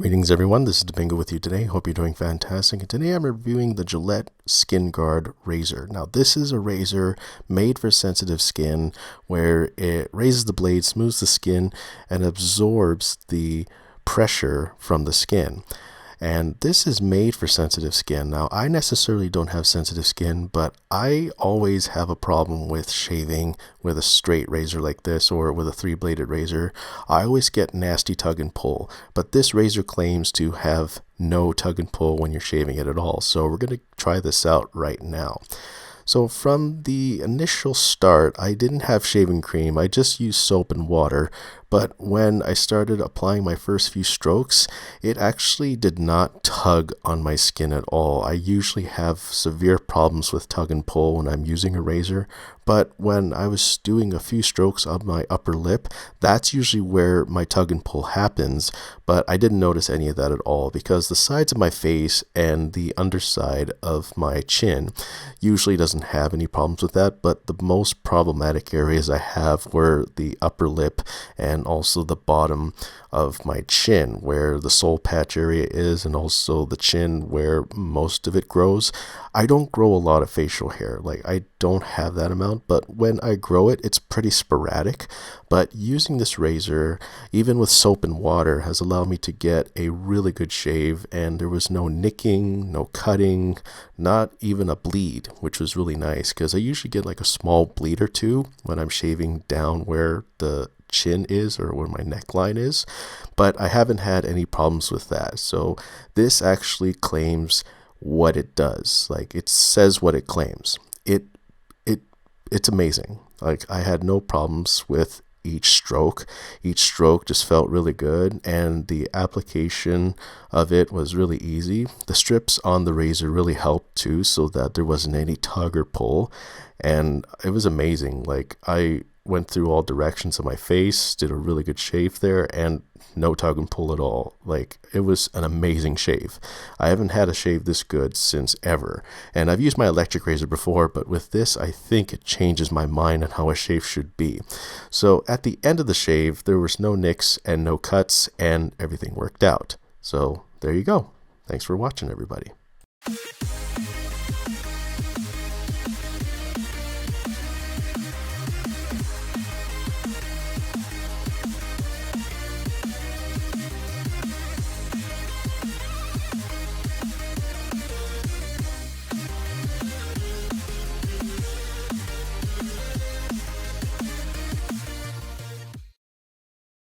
Greetings everyone, this is Domingo with you today. Hope you're doing fantastic. And today I'm reviewing the Gillette Skinguard razor. Now this is a razor made for sensitive skin where it raises the blade, smooths the skin, and absorbs the pressure from the skin. And this is made for sensitive skin. Now, I necessarily don't have sensitive skin, but I always have a problem with shaving with a straight razor like this or with a 3-bladed razor. I always get nasty tug and pull, but this razor claims to have no tug and pull when you're shaving it at all. So we're going to try this out right now. So from the initial start, I didn't have shaving cream. I just used soap and water. But when I started applying my first few strokes, it actually did not tug on my skin at all. I usually have severe problems with tug and pull when I'm using a razor. But when I was doing a few strokes of my upper lip, that's usually where my tug and pull happens. But I didn't notice any of that at all because the sides of my face and the underside of my chin usually doesn't have any problems with that. But the most problematic areas I have were the upper lip and also the bottom of my chin where the soul patch area is, and also the chin where most of it grows. I don't grow a lot of facial hair. Like, I don't have that amount, but when I grow it, it's pretty sporadic. But using this razor, even with soap and water, has allowed me to get a really good shave, and there was no nicking, no cutting, not even a bleed, which was really nice because I usually get like a small bleed or two when I'm shaving down where the chin is or where my neckline is, but I haven't had any problems with that. So this actually claims what it does. Like, it says what it claims. It's amazing. Like, I had no problems with each stroke. Each stroke just felt really good, and the application of it was really easy. The strips on the razor really helped too, so that there wasn't any tug or pull, and it was amazing. Like, I went through all directions of my face, did a really good shave there, and no tug and pull at all. Like, it was an amazing shave. I haven't had a shave this good since ever. And I've used my electric razor before, but with this, I think it changes my mind on how a shave should be. So at the end of the shave, there was no nicks and no cuts, and everything worked out. So there you go. Thanks for watching, everybody.